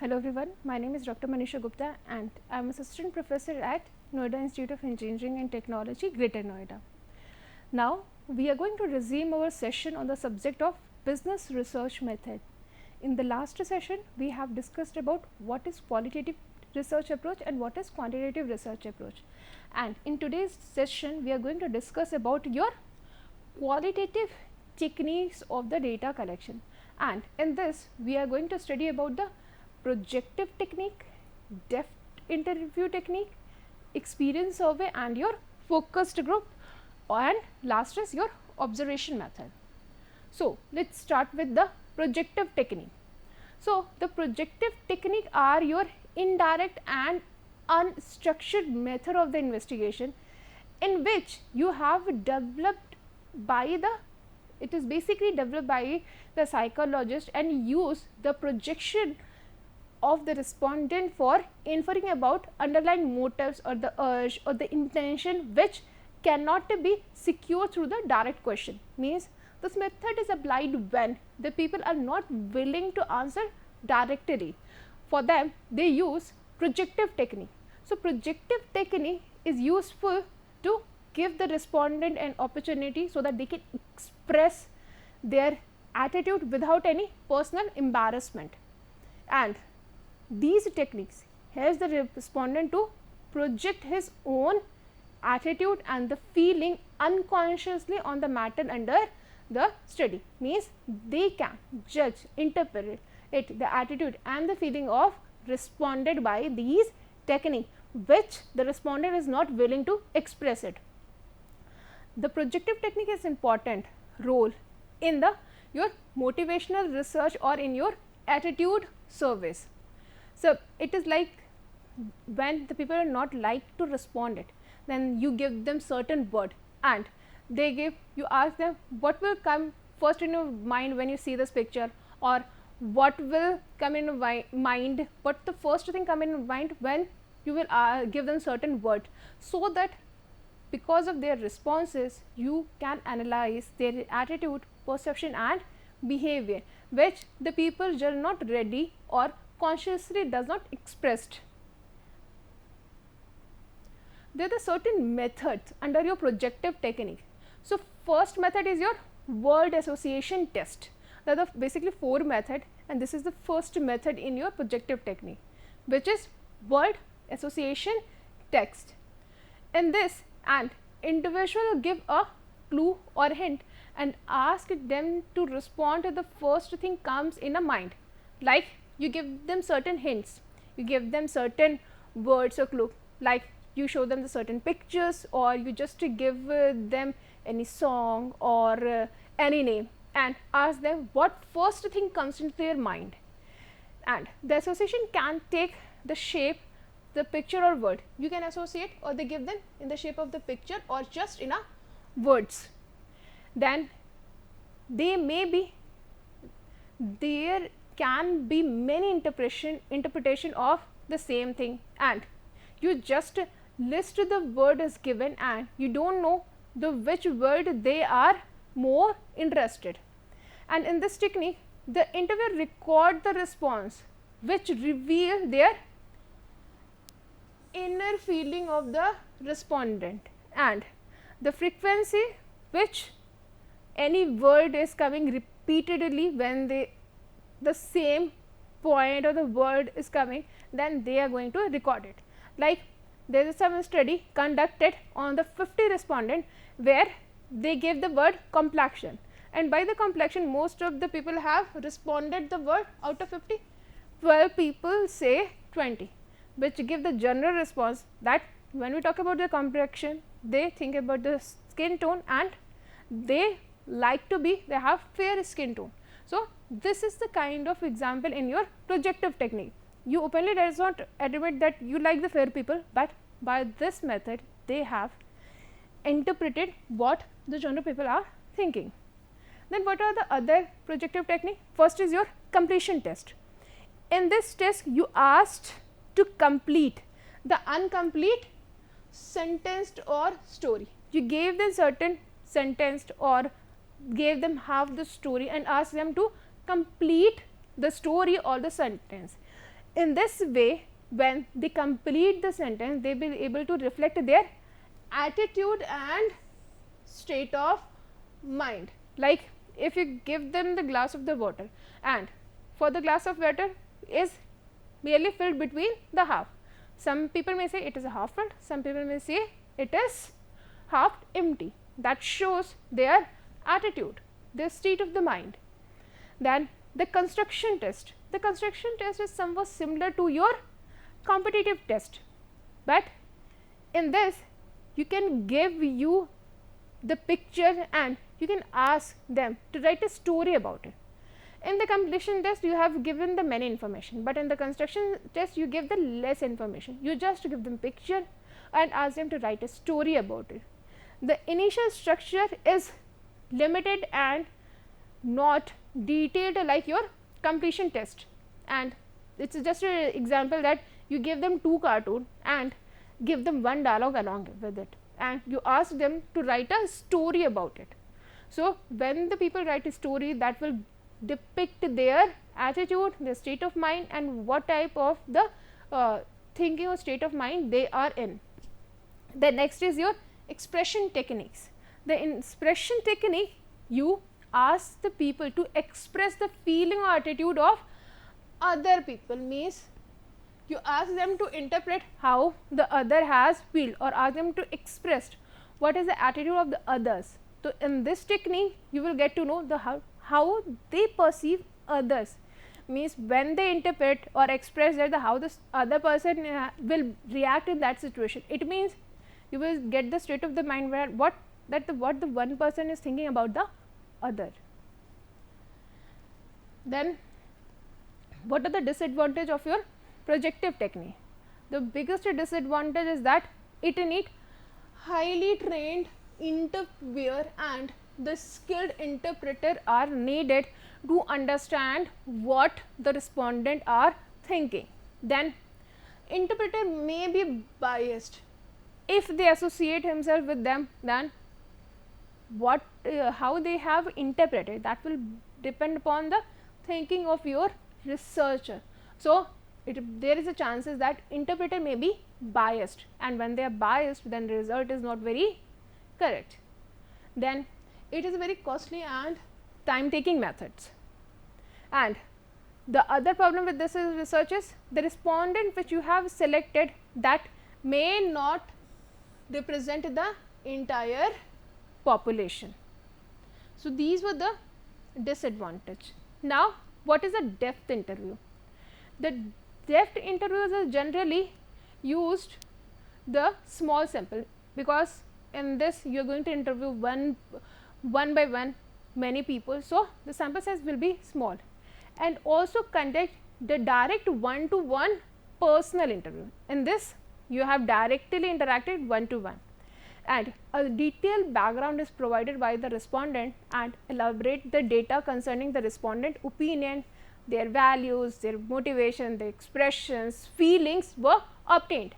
Hello everyone, my name is Dr. Manisha Gupta and I am assistant professor at Noida Institute of Engineering and Technology, Greater Noida. Now we are going to resume our session on the subject of business research method. In the last session we have discussed about what is qualitative research approach and what is quantitative research approach, and in today's session we are going to discuss about your qualitative techniques of the data collection, and in this we are going to study about the projective technique, depth interview technique, experience survey and your focused group, and last is your observation method. So let's start with the projective technique. So the projective technique are your indirect and unstructured method of the investigation in which you have developed by the it is basically developed by the psychologist and use the projection of the respondent for inferring about underlying motives or the urge or the intention which cannot be secured through the direct question. Means this method is applied when the people are not willing to answer directly. For them they use projective technique. So projective technique is useful to give the respondent an opportunity so that they can express their attitude without any personal embarrassment, and these techniques helps the respondent to project his own attitude and the feeling unconsciously on the matter under the study. Means they can judge, interpret it, the attitude and the feeling of responded by these technique which the respondent is not willing to express it. The projective technique is important role in the your motivational research or in your attitude surveys. So it is like when the people are not like to respond it, then you give them certain word and you ask them what will come first in your mind when you see this picture, or what will come in your mind, what the first thing come in your mind when you will give them certain word, so that because of their responses you can analyze their attitude, perception and behavior which the people are not ready or consciously does not expressed. There are certain methods under your projective technique. So first method is your word association test. There are basically 4 methods and this is the first method in your projective technique, which is word association text. In this, an individual will give a clue or hint and ask them to respond to the first thing comes in a mind. Like you give them certain hints, you give them certain words or clue, like you show them the certain pictures or you just give them any song or any name and ask them what first thing comes into their mind, and the association can take the shape, the picture or word. You can associate or they give them in the shape of the picture or just in a words. Then they may be there can be many interpretation of the same thing, and you just list the word is given and you don't know the which word they are more interested. And in this technique the interviewer record the response which reveal their inner feeling of the respondent and the frequency which any word is coming repeatedly when the same point or the word is coming, then they are going to record it. Like there is some study conducted on the 50 respondent where they gave the word complexion, and by the complexion most of the people have responded the word out of 50, 12 people say 20, which give the general response that when we talk about the complexion they think about the skin tone and they like to be, they have fair skin tone. So this is the kind of example in your projective technique. You openly does not admit that you like the fair people, but by this method they have interpreted what the general people are thinking. Then what are the other projective technique? First is your completion test. In this test you asked to complete the incomplete sentenced or story. You gave them certain sentenced or gave them half the story and asked them to complete the story or the sentence. in this way, when they complete the sentence, they will be able to reflect their attitude and state of mind. Like if you give them the glass of the water, and for the glass of water is merely filled between the half. Some people may say it is a half filled, some people may say it is half empty. That shows their attitude, their state of the mind. Then the construction test. The construction test is somewhat similar to your competitive test, but in this you can give you the picture and you can ask them to write a story about it. In the completion test you have given the many information, but in the construction test you give the less information. You just give them picture and ask them to write a story about it. The initial structure is limited and not detailed like your completion test, and it's just an example that you give them 2 cartoon and give them 1 dialogue along with it, and you ask them to write a story about it. So when the people write a story, that will depict their attitude, their state of mind, and what type of the thinking or state of mind they are in. The next is your expression techniques. The expression technique, you ask the people to express the feeling or attitude of other people, means you ask them to interpret how the other has feel, or ask them to express what is the attitude of the others. So in this technique you will get to know the how they perceive others, means when they interpret or express that the how this other person will react in that situation. It means you will get the state of the mind where what the one person is thinking about the other. Then what are the disadvantage of your projective technique? The biggest disadvantage is that it need highly trained interviewer and the skilled interpreter are needed to understand what the respondent are thinking. Then interpreter may be biased if they associate himself with them, then what how they have interpreted, that will depend upon the thinking of your researcher. So there is a chances that interpreter may be biased, and when they are biased, then the result is not very correct. Then it is very costly and time taking methods. And the other problem with this is research is the respondent which you have selected, that may not represent the entire population. So these were the disadvantage. Now what is a depth interview? The depth interviews are generally used the small sample, because in this you are going to interview one by one many people, so the sample size will be small, and also conduct the direct one-to-one personal interview. In this you have directly interacted one-to-one, and a detailed background is provided by the respondent and elaborate the data concerning the respondent opinion, their values, their motivation, their expressions, feelings were obtained,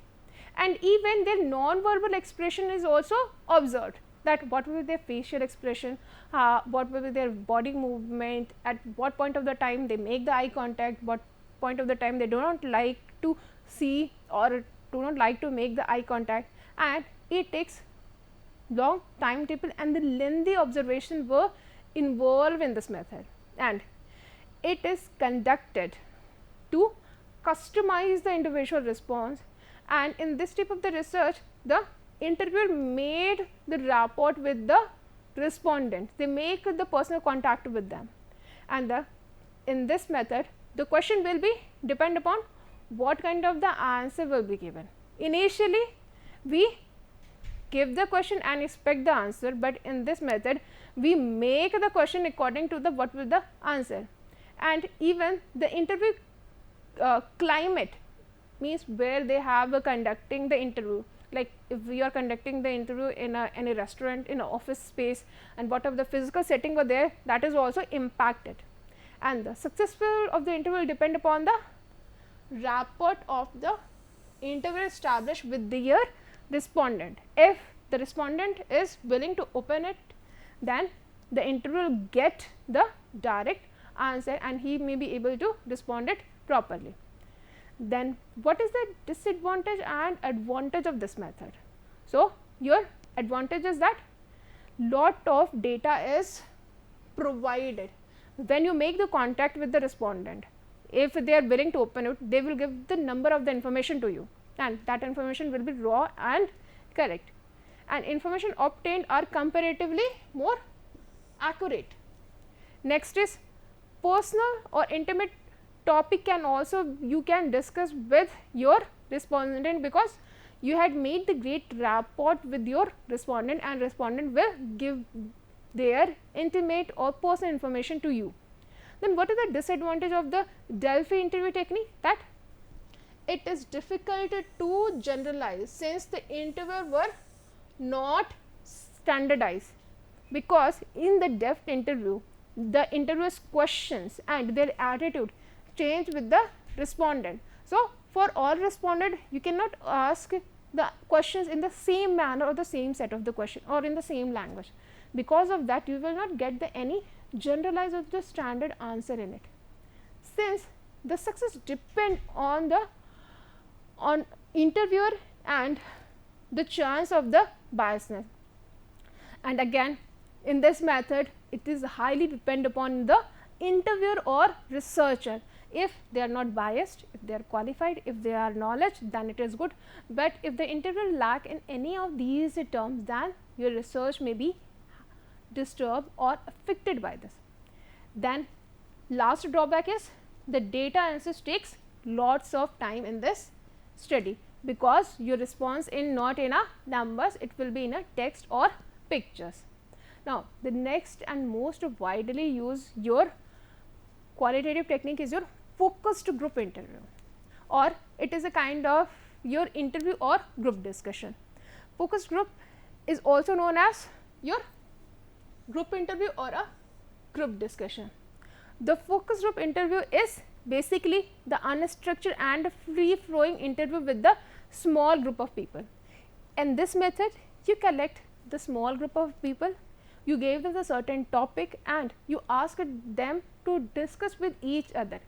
and even their non-verbal expression is also observed, that what will be their facial expression, what will be their body movement, at what point of the time they make the eye contact, what point of the time they do not like to see or do not like to make the eye contact, and it takes long timetable and the lengthy observation were involved in this method, and it is conducted to customize the individual response. And in this type of the research, the interviewer made the rapport with the respondent, they make the personal contact with them, and in this method the question will be depend upon what kind of the answer will be given. Initially we give the question and expect the answer, but in this method we make the question according to the what will the answer. And even the interview climate, means where they have conducting the interview, like if we are conducting the interview in a restaurant, in an office space, and whatever the physical setting were there, that is also impacted. And the successful of the interview will depend upon the rapport of the interview established with the respondent. If the respondent is willing to open it, then the interviewer will get the direct answer and he may be able to respond it properly. Then what is the disadvantage and advantage of this method? So, your advantage is that lot of data is provided when you make the contact with the respondent. If they are willing to open it, they will give the number of the information to you, and that information will be raw and correct, and information obtained are comparatively more accurate. Next is personal or intimate topic can also you can discuss with your respondent, because you had made the great rapport with your respondent, and respondent will give their intimate or personal information to you. Then what is the disadvantage of the Delphi interview technique? That it is difficult to generalize, since the interviewer were not standardized, because in the Delphi interview the interviewer's questions and their attitude change with the respondent. So, for all respondent you cannot ask the questions in the same manner or the same set of the question or in the same language. Because of that, you will not get any generalized or the standard answer in it, since the success depend on the interviewer and the chance of the biasness. And again, in this method it is highly depend upon the interviewer or researcher. If they are not biased, if they are qualified, if they are knowledge, then it is good. But if the interviewer lack in any of these terms, then your research may be disturbed or affected by this. Then last drawback is the data analysis takes lots of time in this study, because your response in not in a numbers, it will be in a text or pictures. Now the next and most widely used your qualitative technique is your focused group interview, or it is a kind of your interview or group discussion. Focus group is also known as your group interview or a group discussion. The focus group interview is basically the unstructured and free flowing interview with the small group of people. In this method, you collect the small group of people, you gave them a certain topic, and you asked them to discuss with each other,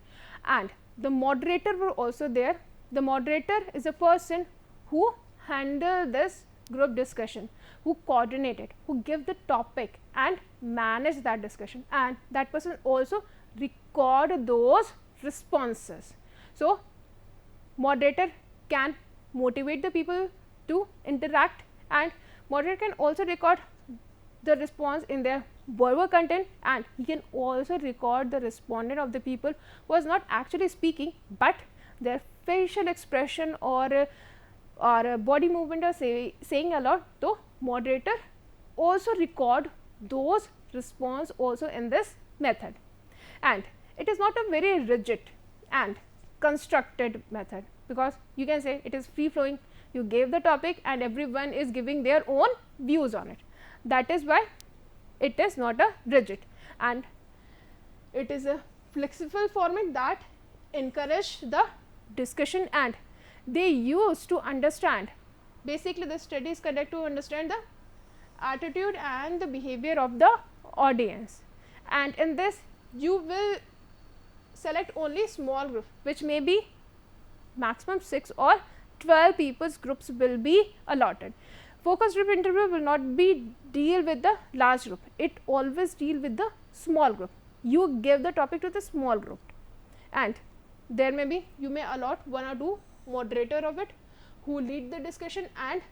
and the moderator were also there. The moderator is a person who handle this group discussion, who coordinate it, who give the topic and manage that discussion, and that person also record those responses. So, moderator can motivate the people to interact, and moderator can also record the response in their verbal content, and he can also record the respondent of the people who was not actually speaking, but their facial expression or body movement are saying a lot. So, moderator also record those response also in this method, and it is not a very rigid and constructed method, because you can say it is free flowing. You gave the topic and everyone is giving their own views on it. That is why it is not a rigid, and it is a flexible format that encourage the discussion, and they use to understand. Basically, the study is conducted to understand the attitude and the behavior of the audience, and in this you will select only small group, which may be maximum 6 or 12 people's groups will be allotted. Focus group interview will not be deal with the large group, it always deal with the small group. You give the topic to the small group, and there may be, you may allot 1 or 2 moderator of it who lead the discussion and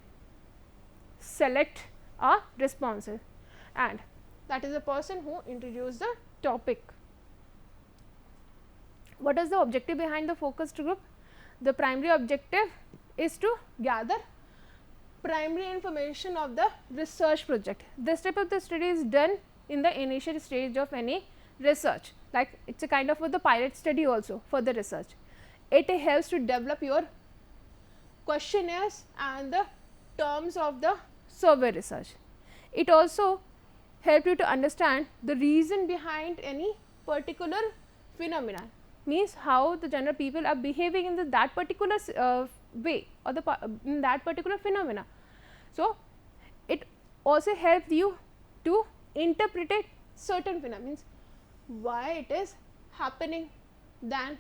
select a responses, and that is the person who introduced the topic. What is the objective behind the focused group? The primary objective is to gather primary information of the research project. This type of the study is done in the initial stage of any research, like it is a kind of the pilot study also for the research. It helps to develop your questionnaires and the terms of the survey research. It also helps you to understand the reason behind any particular phenomena, means how the general people are behaving in that particular way or in that particular phenomena. So, it also helps you to interpret certain phenomena, means why it is happening. Then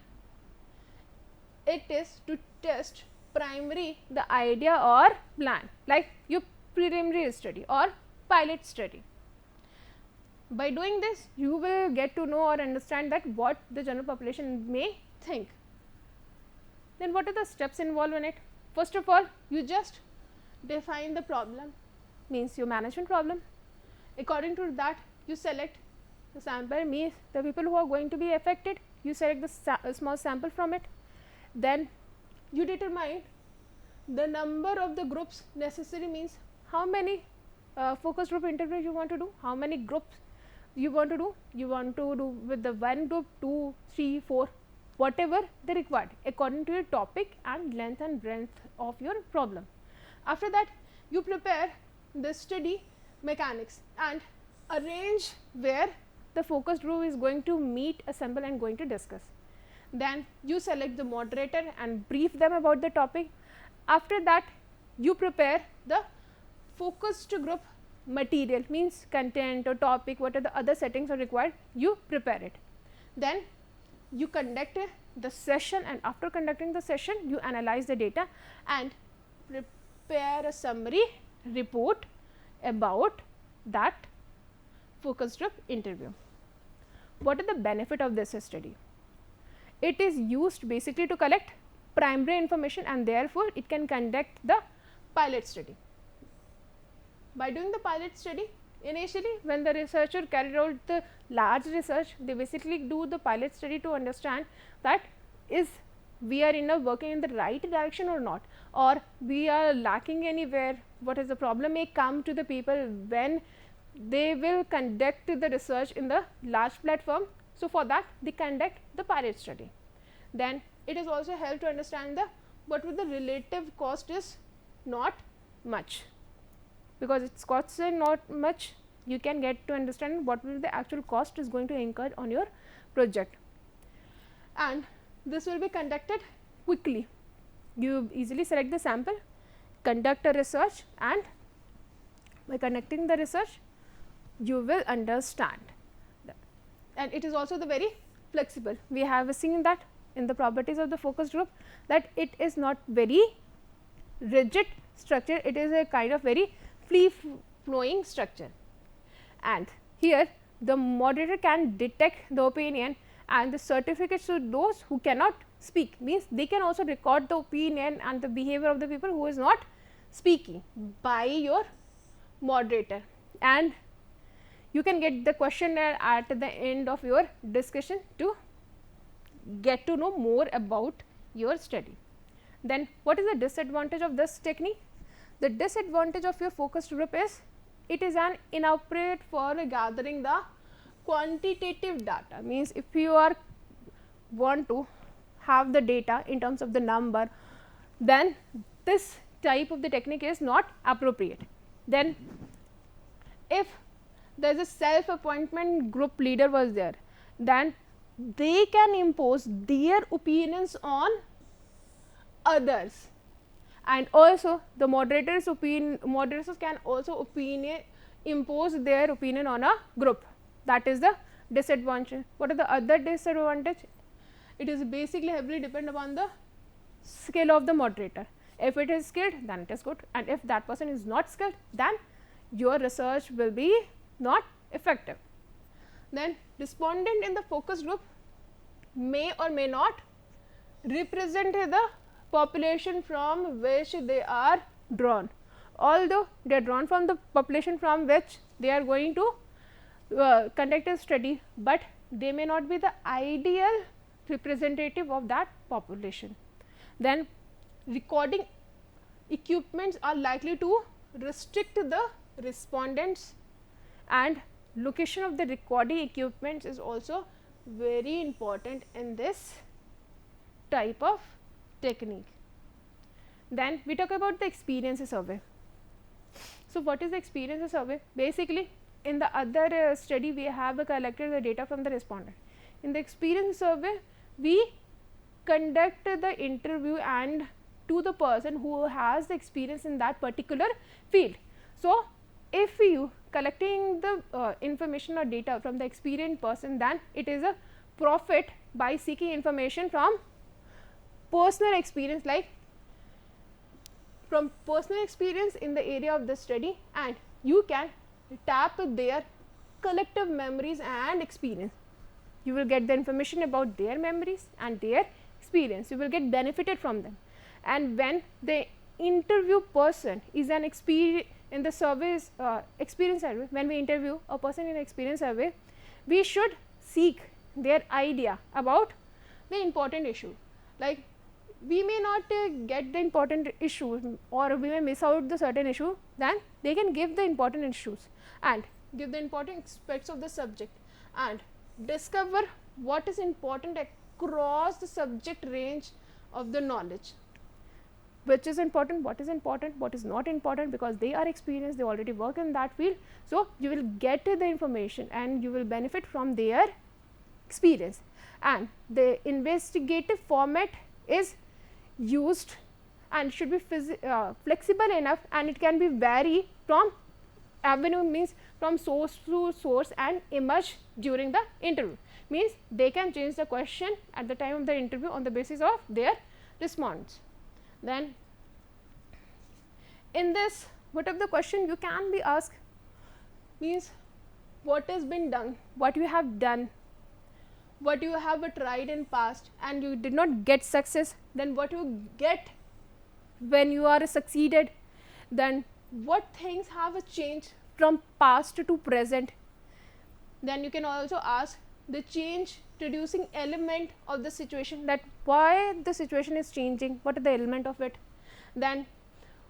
it is to test primary the idea or plan, like your preliminary study or pilot study. By doing this, you will get to know or understand that what the general population may think. Then what are the steps involved in it? First of all, you just define the problem, means your management problem. According to that, you select the sample, means the people who are going to be affected, you select the small sample from it. Then you determine the number of the groups necessary, means how many focus group interviews you want to do, how many groups you want to do. You want to do with the one group, 2, 3, 4, whatever they required according to your topic and length and breadth of your problem. After that, you prepare the study mechanics and arrange where the focus group is going to meet, assemble and going to discuss. Then you select the moderator and brief them about the topic. After that, you prepare the focused group material, means content or topic, what are the other settings are required, you prepare it. Then you conduct the session, and after conducting the session, you analyze the data and prepare a summary report about that focus group interview. What are the benefit of this study? It is used basically to collect primary information, and therefore it can conduct the pilot study. By doing the pilot study, initially when the researcher carried out the large research, they basically do the pilot study to understand that is we are working in the right direction or not, or we are lacking anywhere, what is the problem may come to the people when they will conduct the research in the large platform. So, for that they conduct the pilot study. Then it is also help to understand the what with the relative cost is not much, because its costs are not much, you can get to understand what will the actual cost is going to incur on your project, and this will be conducted quickly. You easily select the sample, conduct a research, and by conducting the research you will understand that. And it is also the very flexible. We have seen that in the properties of the focus group that it is not very rigid structure, it is a kind of very free flowing structure. And here the moderator can detect the opinion, and the certificates to those who cannot speak, means they can also record the opinion and the behavior of the people who is not speaking by your moderator, and you can get the questionnaire at the end of your discussion to get to know more about your study. Then what is the disadvantage of this technique? The disadvantage of your focus group is it is an inappropriate for gathering the quantitative data, means if you are want to have the data in terms of the number, then this type of the technique is not appropriate. Then if there is a self appointment group leader was there, then they can impose their opinions on others, and also the moderators can also impose their opinion on a group. That is the disadvantage. What are the other disadvantage? It is basically heavily depend upon the skill of the moderator. If it is skilled, then it is good, and if that person is not skilled, then your research will be not effective. Then respondent in the focus group may or may not represent the population from which they are drawn, although they are drawn from the population from which they are going to conduct a study, but they may not be the ideal representative of that population. Then recording equipments are likely to restrict the respondents, and location of the recording equipments is also very important in this type of technique. Then we talk about the experience survey. So, what is the experience survey? Basically, in the other study we have collected the data from the respondent. In the experience survey, we conduct the interview and to the person who has the experience in that particular field. So, if you collecting the information or data from the experienced person, then it is a profit by seeking information from personal experience, like from personal experience in the area of the study, and you can tap their collective memories and experience. You will get the information about their memories and their experience. You will get benefited from them. And when the interview person is an experience in the service experience survey, when we interview a person in experience survey, we should seek their idea about the important issue. Like we may not get the important issue, or we may miss out the certain issue, then they can give the important issues and give the important aspects of the subject and discover what is important across the subject range of the knowledge, which is important, what is not important, because they are experienced, they already work in that field. So you will get the information and you will benefit from their experience. And the investigative format is used and should be flexible enough, and it can be vary from avenue, means from source to source, and emerge during the interview, means they can change the question at the time of the interview on the basis of their response. Then in this, what of the question you can be asked, means what has been done, what you have done, what you have tried in past and you did not get success, then what you get when you are succeeded, then what things have changed from past to present. Then you can also ask the change producing element of the situation, that why the situation is changing, what are the element of it, then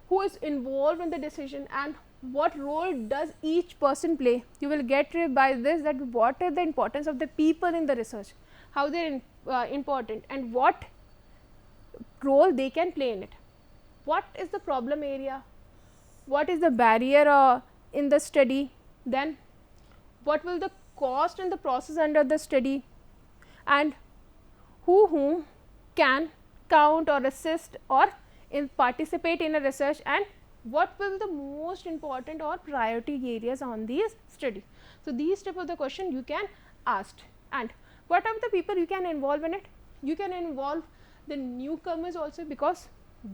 who is involved in the decision and what role does each person play. You will get by this that what is the importance of the people in the research, how they are important and what role they can play in it, what is the problem area, what is the barrier in the study, then what will the cost and the process under the study, and whom can count or assist or participate in a research, and what will the most important or priority areas on these study. So these type of the question you can ask. And what are the people you can involve in it? You can involve the newcomers also, because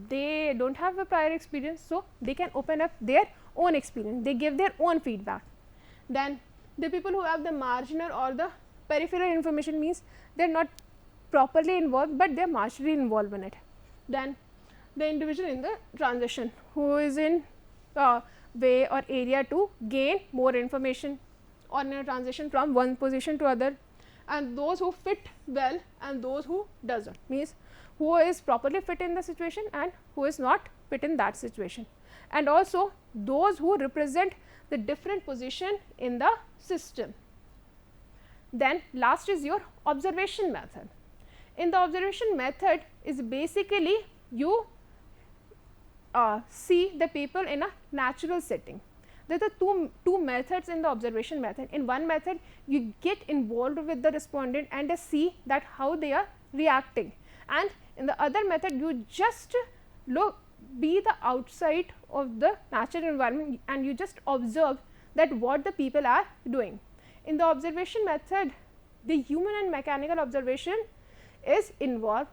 they don't have a prior experience, so they can open up their own experience, they give their own feedback. Then the people who have the marginal or the peripheral information, means they are not properly involved, but they are marginally involved in it. Then the individual in the transition, who is in way or area to gain more information or in a transition from one position to other, and those who fit well and those who doesn't, means who is properly fit in the situation and who is not fit in that situation, and also those who represent the different position in the system. Then last is your observation method. In the observation method is basically you see the people in a natural setting. There are two methods in the observation method. In one method you get involved with the respondent and see that how they are reacting, and in the other method you just be the outside of the natural environment and you just observe that what the people are doing. In the observation method, the human and mechanical observation is involved,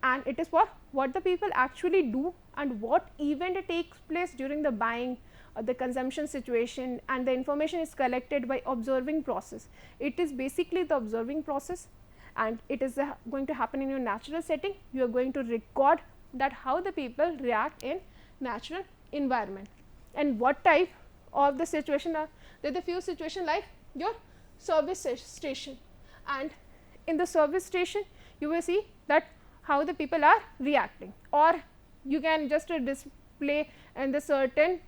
and it is for what the people actually do and what event takes place during the buying or the consumption situation, and the information is collected by observing process. It is basically the observing process, and it is going to happen in your natural setting. You are going to record that how the people react in natural environment and what type of the situation are. There are the few situation like your service station, and in the service station you will see that how the people are reacting, or you can just display in the certain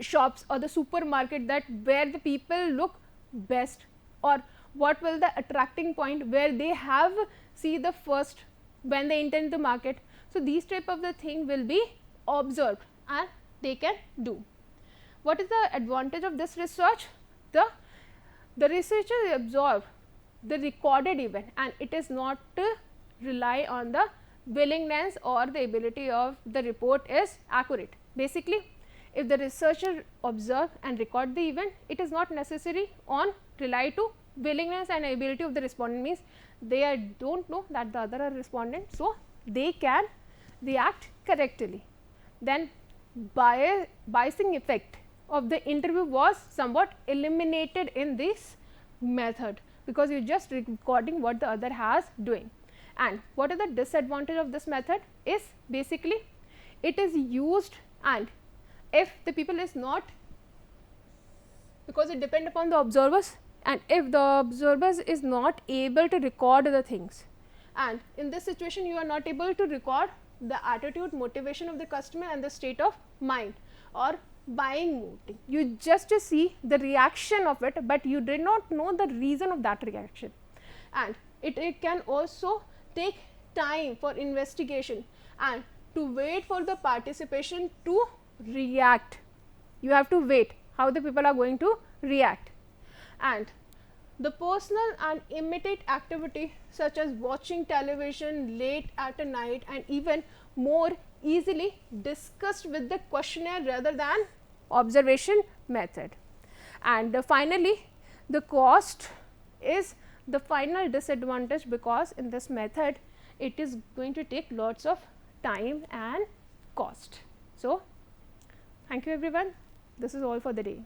shops or the supermarket that where the people look best, or what will the attracting point where they have see the first when they enter into market. So these type of the thing will be observed and they can do. What is the advantage of this research? The researcher absorb the recorded event, and it is not rely on the willingness or the ability of the report is accurate. Basically, if the researcher observe and record the event, it is not necessary on rely to willingness and ability of the respondent, means they don't know that the other are respondent, so they can react correctly. Then biasing effect of the interview was somewhat eliminated in this method, because you are just recording what the other has doing. And what are the disadvantage of this method is basically it is used, and if the people is not, because it depend upon the observers, and if the observers is not able to record the things, and in this situation you are not able to record the attitude, motivation of the customer and the state of mind or buying mood. You just see the reaction of it, but you did not know the reason of that reaction. And it can also take time for investigation and to wait for the participation to react. You have to wait how the people are going to react. And the personal and immediate activity such as watching television late at a night and even more easily discussed with the questionnaire rather than observation method. And finally, the cost is the final disadvantage, because in this method it is going to take lots of time and cost. So, thank you everyone. This is all for the day.